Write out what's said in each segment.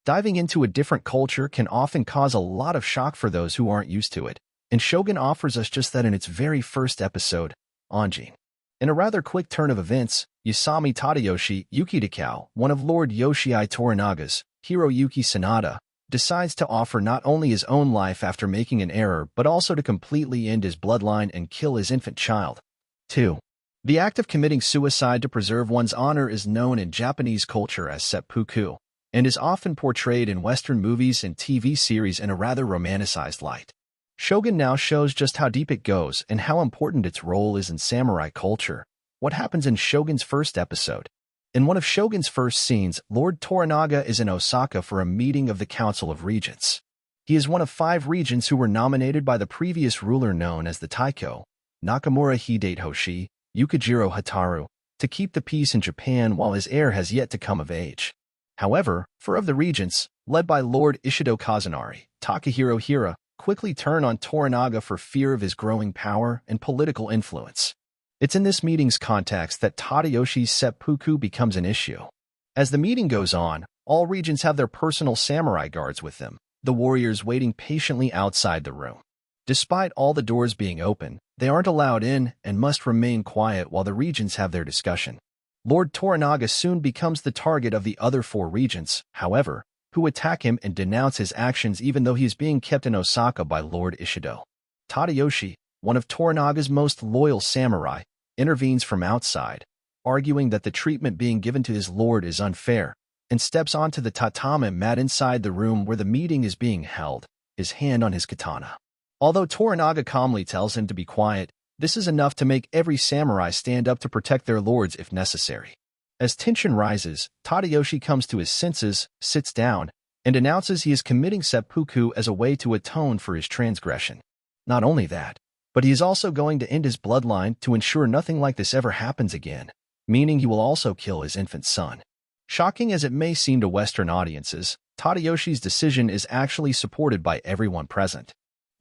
Diving into a different culture can often cause a lot of shock for those who aren't used to it, and Shōgun offers us just that in its very first episode, Anjin. In a rather quick turn of events, Yasami Tadayoshi Yukidakao, one of Lord Yoshii Toranaga's, Hiroyuki Sanada, decides to offer not only his own life after making an error but also to completely end his bloodline and kill his infant child. 2. The act of committing suicide to preserve one's honor is known in Japanese culture as seppuku, and is often portrayed in Western movies and TV series in a rather romanticized light. Shōgun now shows just how deep it goes and how important its role is in samurai culture. What happens in Shōgun's first episode? In one of Shōgun's first scenes, Lord Toranaga is in Osaka for a meeting of the Council of Regents. He is one of 5 regents who were nominated by the previous ruler known as the Taiko, Nakamura Hideyoshi, Yukijiro Hataru, to keep the peace in Japan while his heir has yet to come of age. However, 4 of the regents, led by Lord Ishido Kazunari, Takahiro Hira, quickly turn on Toranaga for fear of his growing power and political influence. It's in this meeting's context that Tadayoshi's seppuku becomes an issue. As the meeting goes on, all regents have their personal samurai guards with them, the warriors waiting patiently outside the room. Despite all the doors being open, they aren't allowed in and must remain quiet while the regents have their discussion. Lord Toranaga soon becomes the target of the other 4 regents, however, who attack him and denounce his actions even though he is being kept in Osaka by Lord Ishido. Tadayoshi, one of Toranaga's most loyal samurai, intervenes from outside, arguing that the treatment being given to his lord is unfair, and steps onto the tatami mat inside the room where the meeting is being held, his hand on his katana. Although Toranaga calmly tells him to be quiet, this is enough to make every samurai stand up to protect their lords if necessary. As tension rises, Tadayoshi comes to his senses, sits down, and announces he is committing seppuku as a way to atone for his transgression. Not only that, but he is also going to end his bloodline to ensure nothing like this ever happens again, meaning he will also kill his infant son. Shocking as it may seem to Western audiences, Tadayoshi's decision is actually supported by everyone present.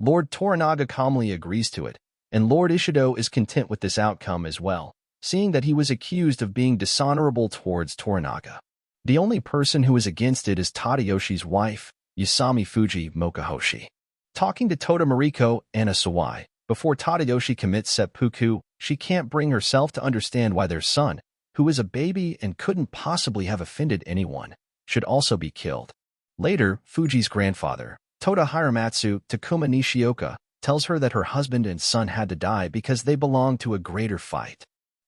Lord Toranaga calmly agrees to it, and Lord Ishido is content with this outcome as well, seeing that he was accused of being dishonorable towards Toranaga. The only person who is against it is Tadayoshi's wife, Yasami Fuji Mokahoshi. Talking to Tota Mariko Anna Sawai, before Tadayoshi commits seppuku, she can't bring herself to understand why their son, who is a baby and couldn't possibly have offended anyone, should also be killed. Later, Fuji's grandfather, Tota Hiramatsu Takuma Nishioka, tells her that her husband and son had to die because they belonged to a greater fight.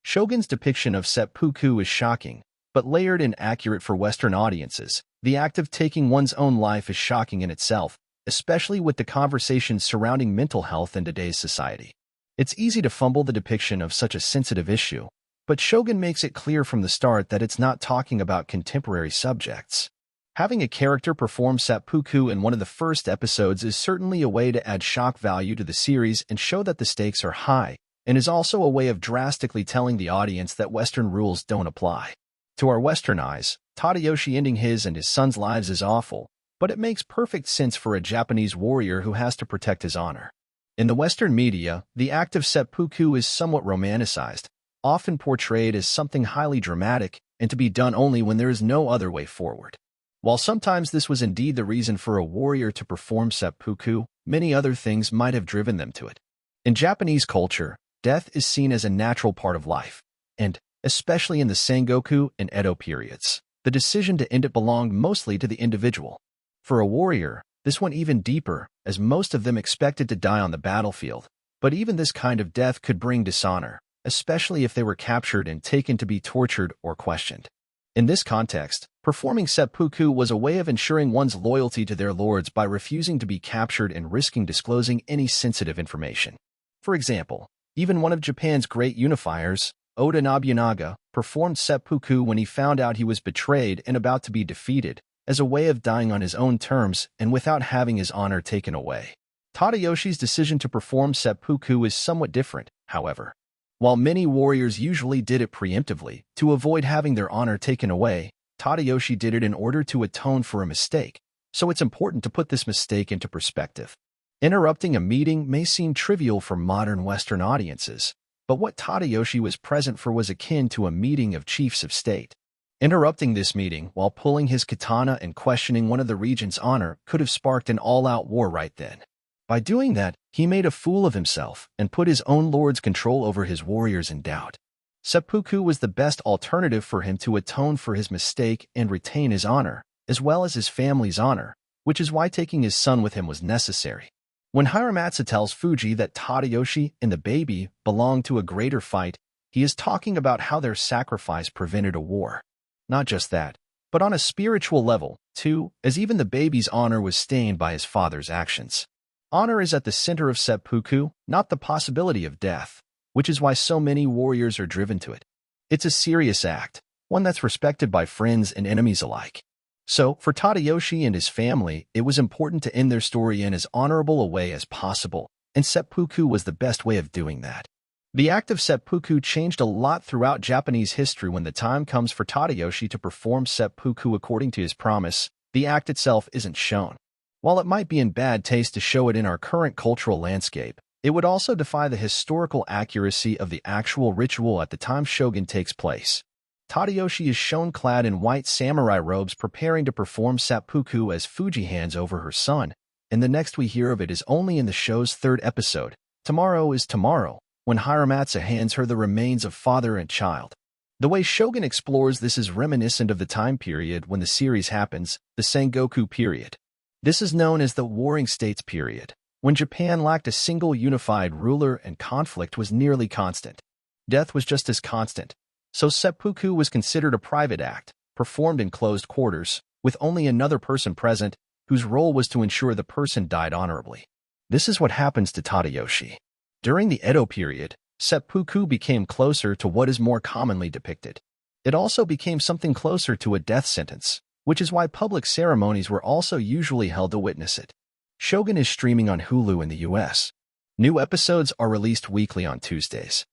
Shōgun's depiction of seppuku is shocking, but layered and accurate for Western audiences. The act of taking one's own life is shocking in itself, especially with the conversations surrounding mental health in today's society. It's easy to fumble the depiction of such a sensitive issue, but Shōgun makes it clear from the start that it's not talking about contemporary subjects. Having a character perform seppuku in one of the first episodes is certainly a way to add shock value to the series and show that the stakes are high, and is also a way of drastically telling the audience that Western rules don't apply. To our Western eyes, Tadayoshi ending his and his son's lives is awful, but it makes perfect sense for a Japanese warrior who has to protect his honor. In the Western media, the act of seppuku is somewhat romanticized, often portrayed as something highly dramatic and to be done only when there is no other way forward. While sometimes this was indeed the reason for a warrior to perform seppuku, many other things might have driven them to it. In Japanese culture, death is seen as a natural part of life, and, especially in the Sengoku and Edo periods, the decision to end it belonged mostly to the individual. For a warrior, this went even deeper, as most of them expected to die on the battlefield, but even this kind of death could bring dishonor, especially if they were captured and taken to be tortured or questioned. In this context, performing seppuku was a way of ensuring one's loyalty to their lords by refusing to be captured and risking disclosing any sensitive information. For example, even one of Japan's great unifiers, Oda Nobunaga, performed seppuku when he found out he was betrayed and about to be defeated, as a way of dying on his own terms and without having his honor taken away. Tadayoshi's decision to perform seppuku is somewhat different, however. While many warriors usually did it preemptively, to avoid having their honor taken away, Tadayoshi did it in order to atone for a mistake, so it's important to put this mistake into perspective. Interrupting a meeting may seem trivial for modern Western audiences, but what Tadayoshi was present for was akin to a meeting of chiefs of state. Interrupting this meeting while pulling his katana and questioning one of the regent's honor could have sparked an all-out war right then. By doing that, he made a fool of himself and put his own lord's control over his warriors in doubt. Seppuku was the best alternative for him to atone for his mistake and retain his honor, as well as his family's honor, which is why taking his son with him was necessary. When Hiramatsu tells Fuji that Tadayoshi and the baby belong to a greater fight, he is talking about how their sacrifice prevented a war. Not just that, but on a spiritual level, too, as even the baby's honor was stained by his father's actions. Honor is at the center of seppuku, not the possibility of death, which is why so many warriors are driven to it. It's a serious act, one that's respected by friends and enemies alike. So, for Tadayoshi and his family, it was important to end their story in as honorable a way as possible, and seppuku was the best way of doing that. The act of seppuku changed a lot throughout Japanese history. When the time comes for Tadayoshi to perform seppuku according to his promise, the act itself isn't shown. While it might be in bad taste to show it in our current cultural landscape, it would also defy the historical accuracy of the actual ritual at the time Shōgun takes place. Tadayoshi is shown clad in white samurai robes preparing to perform seppuku as Fuji hands over her son, and the next we hear of it is only in the show's third episode, Tomorrow is Tomorrow, when Hiramatsu hands her the remains of father and child. The way Shōgun explores this is reminiscent of the time period when the series happens, the Sengoku period. This is known as the Warring States period, when Japan lacked a single unified ruler and conflict was nearly constant. Death was just as constant, so seppuku was considered a private act, performed in closed quarters, with only another person present, whose role was to ensure the person died honorably. This is what happens to Tadayoshi. During the Edo period, seppuku became closer to what is more commonly depicted. It also became something closer to a death sentence, which is why public ceremonies were also usually held to witness it. Shōgun is streaming on Hulu in the US. New episodes are released weekly on Tuesdays.